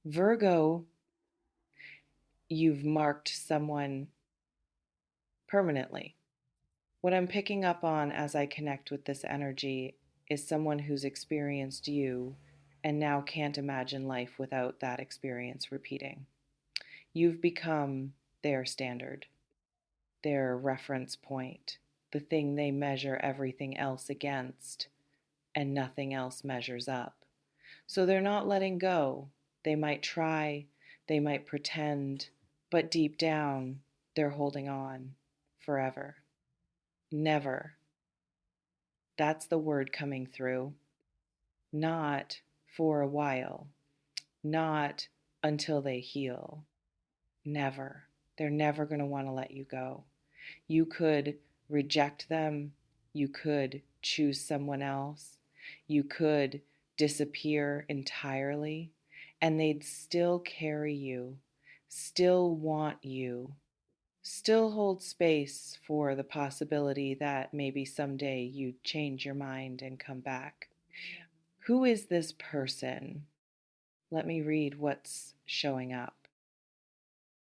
Virgo, you've marked someone permanently. What I'm picking up on as I connect with this energy is someone who's experienced you and now can't imagine life without that experience repeating. You've become their standard, their reference point, the thing they measure everything else against, and nothing else measures up. So they're not letting go. They might try, they might pretend, but deep down, they're holding on forever. Never. That's the word coming through. Not for a while, not until they heal. Never. They're never going to want to let you go. You could reject them. You could choose someone else. You could disappear entirely, and they'd still carry you, still want you, still hold space for the possibility that maybe someday you change your mind and come back. Who is this person? Let me read what's showing up.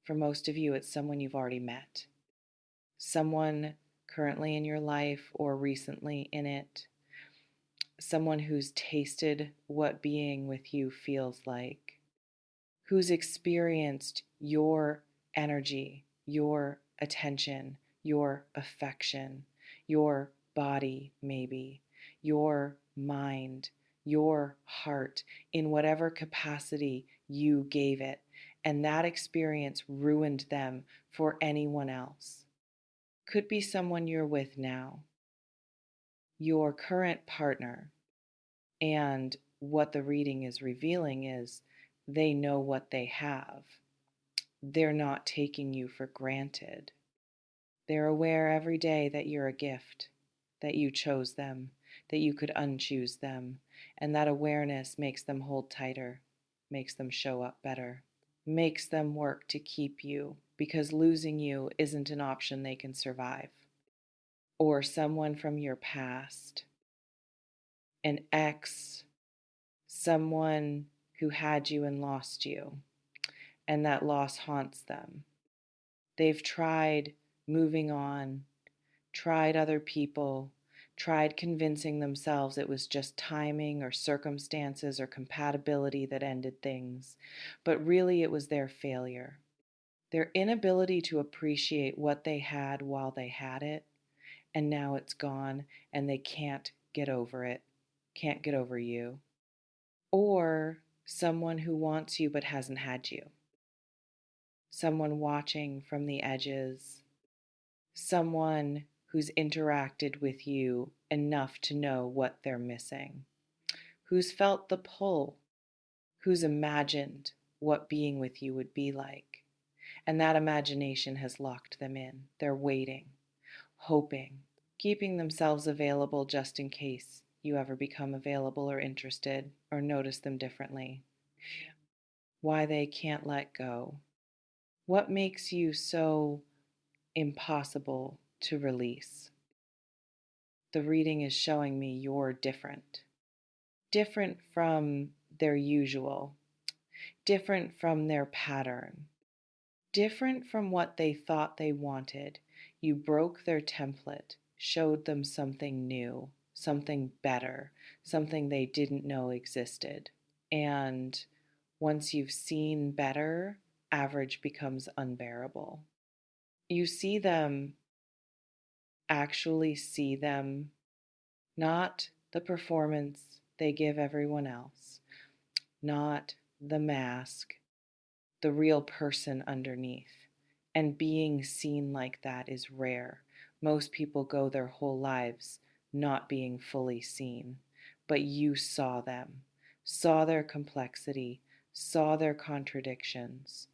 For most of you, it's someone you've already met, someone currently in your life or recently in it, someone who's tasted what being with you feels like, who's experienced your energy, your attention, your affection, your body, maybe, your mind, your heart, in whatever capacity you gave it. And that experience ruined them for anyone else. Could be someone you're with now, your current partner. And what the reading is revealing is they know what they have. They're not taking you for granted. They're aware every day that you're a gift, that you chose them, that you could unchoose them, and that awareness makes them hold tighter, makes them show up better, makes them work to keep you, because losing you isn't an option they can survive. Or someone from your past, an ex, someone who had you and lost you, and that loss haunts them. They've tried moving on, tried other people, tried convincing themselves it was just timing or circumstances or compatibility that ended things, but really it was their failure, their inability to appreciate what they had while they had it, and now it's gone and they can't get over it, can't get over you. Or someone who wants you but hasn't had you, someone watching from the edges, someone who's interacted with you enough to know what they're missing, who's felt the pull, who's imagined what being with you would be like. And that imagination has locked them in. They're waiting, hoping, keeping themselves available just in case you ever become available or interested or notice them differently. Why they can't let go. What makes you so impossible to release? The reading is showing me you're different. Different from their usual, different from their pattern, different from what they thought they wanted. You broke their template, showed them something new, something better, something they didn't know existed. And once you've seen better, average becomes unbearable. You see them, actually see them, not the performance they give everyone else, not the mask, the real person underneath. And being seen like that is rare. Most people go their whole lives not being fully seen, but you saw their complexity, saw their contradictions,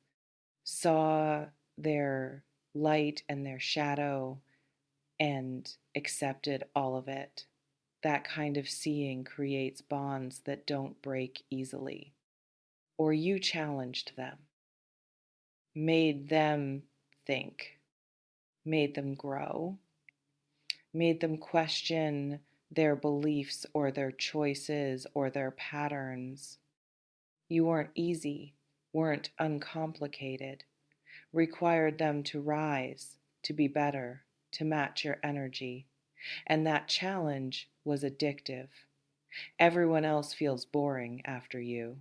saw their light and their shadow, and accepted all of it. That kind of seeing creates bonds that don't break easily. Or you challenged them, made them think, made them grow, made them question their beliefs or their choices or their patterns. You weren't easy. weren't uncomplicated, required them to rise, to be better, to match your energy. And that challenge was addictive. Everyone else feels boring after you.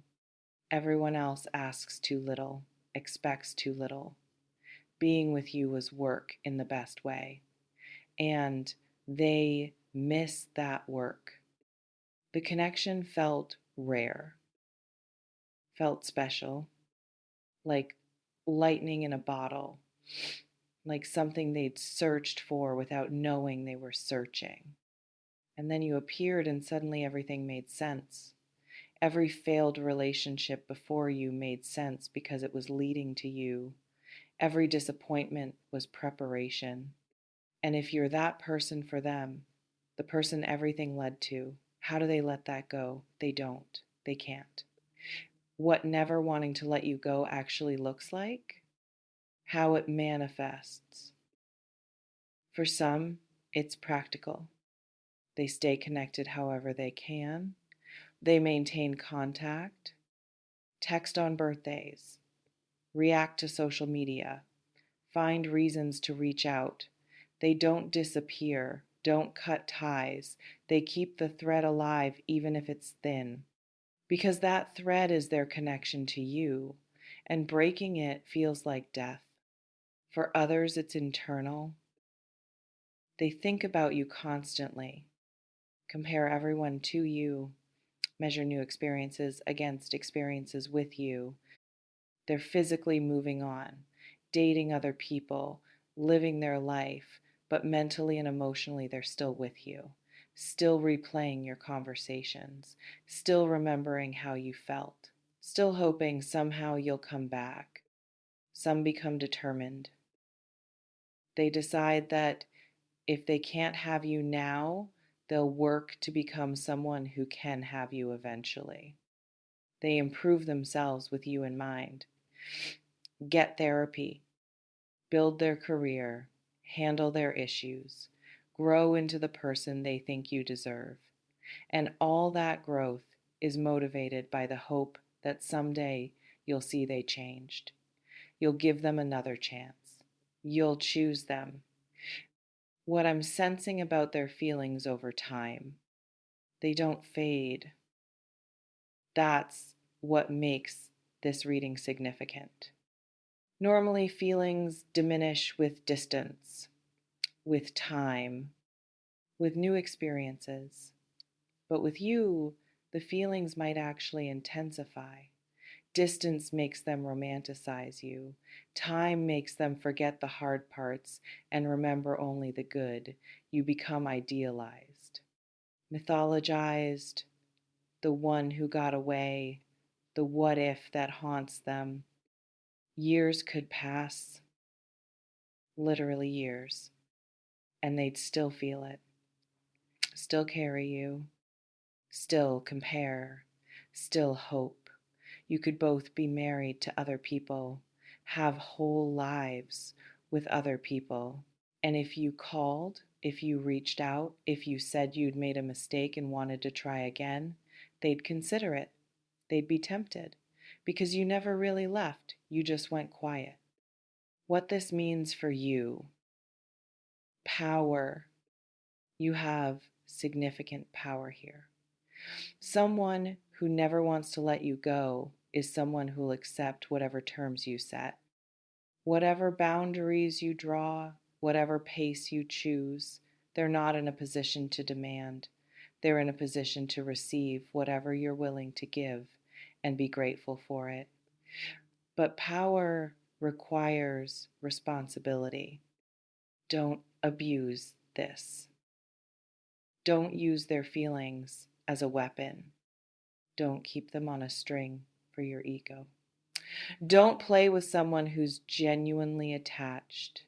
Everyone else asks too little, expects too little. Being with you was work in the best way. And they miss that work. The connection felt rare, felt special, like lightning in a bottle, like something they'd searched for without knowing they were searching. And then you appeared, and suddenly everything made sense. Every failed relationship before you made sense because it was leading to you. Every disappointment was preparation. And if you're that person for them, the person everything led to, how do they let that go? They don't. They can't. What never wanting to let you go actually looks like, how it manifests. For some, it's practical. They stay connected however they can. They maintain contact, text on birthdays, react to social media, find reasons to reach out. They don't disappear, don't cut ties. They keep the thread alive even if it's thin, because that thread is their connection to you, and breaking it feels like death. For others, it's internal. They think about you constantly, compare everyone to you, measure new experiences against experiences with you. They're physically moving on, dating other people, living their life, but mentally and emotionally, they're still with you, still replaying your conversations, still remembering how you felt, still hoping somehow you'll come back. Some become determined. They decide that if they can't have you now, they'll work to become someone who can have you eventually. They improve themselves with you in mind. Get therapy, build their career, handle their issues, grow into the person they think you deserve. And all that growth is motivated by the hope that someday you'll see they changed. You'll give them another chance. You'll choose them. What I'm sensing about their feelings over time, they don't fade. That's what makes this reading significant. Normally, feelings diminish with distance, with time, with new experiences. But with you, the feelings might actually intensify. Distance makes them romanticize you. Time makes them forget the hard parts and remember only the good. You become idealized, mythologized, the one who got away, the what if that haunts them. Years could pass, literally years, and they'd still feel it, still carry you, still compare, still hope. You could both be married to other people, have whole lives with other people. And if you called, if you reached out, if you said you'd made a mistake and wanted to try again, they'd consider it. They'd be tempted because you never really left. You just went quiet. What this means for you, power. You have significant power here. Someone who never wants to let you go is someone who'll accept whatever terms you set, whatever boundaries you draw, whatever pace you choose. They're not in a position to demand. They're in a position to receive whatever you're willing to give and be grateful for it. But power requires responsibility. Don't abuse this. Don't use their feelings as a weapon. Don't keep them on a string for your ego. Don't play with someone who's genuinely attached.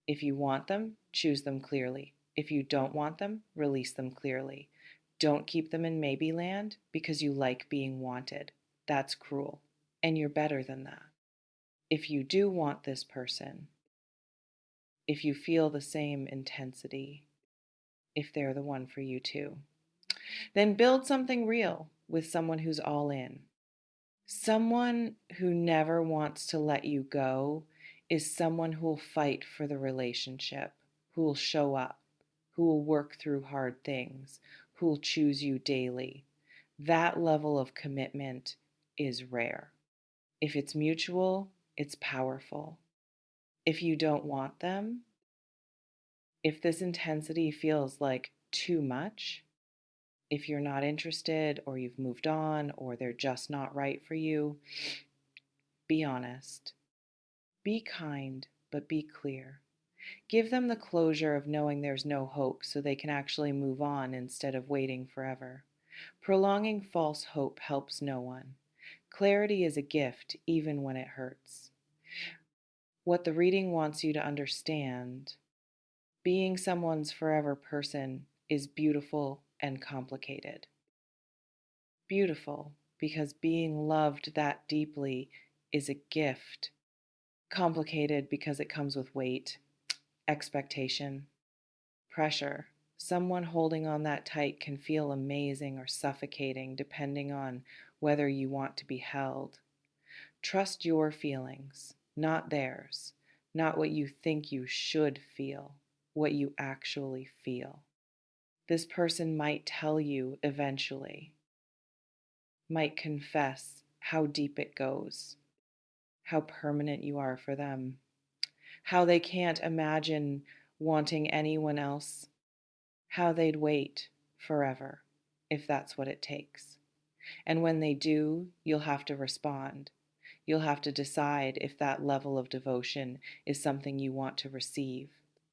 If you want them, choose them clearly. If you don't want them, release them clearly. Don't keep them in maybe land because you like being wanted. That's cruel. And you're better than that. If you do want this person, if you feel the same intensity, if they're the one for you too, then build something real with someone who's all in. Someone who never wants to let you go is someone who will fight for the relationship, who will show up, who will work through hard things, who will choose you daily. That level of commitment is rare. If it's mutual, it's powerful. If you don't want them, if this intensity feels like too much, if you're not interested or you've moved on or they're just not right for you, be honest. Be kind, but be clear. Give them the closure of knowing there's no hope so they can actually move on instead of waiting forever. Prolonging false hope helps no one. Clarity is a gift, even when it hurts. What the reading wants you to understand: being someone's forever person is beautiful and complicated. Beautiful because being loved that deeply is a gift. Complicated because it comes with weight, expectation, pressure. Someone holding on that tight can feel amazing or suffocating depending on whether you want to be held. Trust your feelings, not theirs, not what you think you should feel, what you actually feel. This person might tell you eventually, might confess how deep it goes, how permanent you are for them, how they can't imagine wanting anyone else, how they'd wait forever if that's what it takes. And when they do, you'll have to respond. You'll have to decide if that level of devotion is something you want to receive.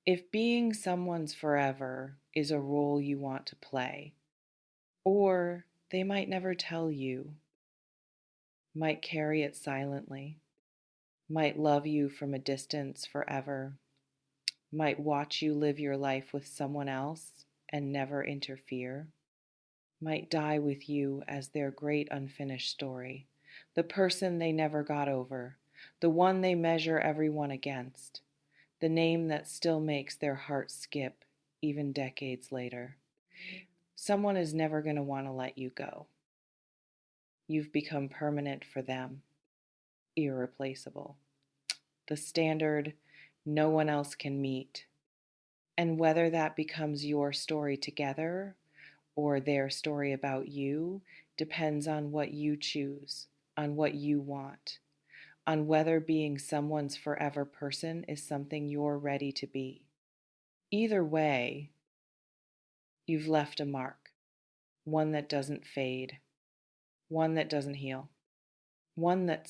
If being someone's forever is a role you want to play, or they might never tell you, might carry it silently, might love you from a distance forever, might watch you live your life with someone else and never interfere, might die with you as their great unfinished story, the person they never got over, the one they measure everyone against, the name that still makes their heart skip even decades later. Someone is never going to want to let you go. You've become permanent for them, irreplaceable. The standard no one else can meet. And whether that becomes your story together or their story about you depends on what you choose, on what you want, on whether being someone's forever person is something you're ready to be. Either way, you've left a mark, one that doesn't fade, one that doesn't heal, one that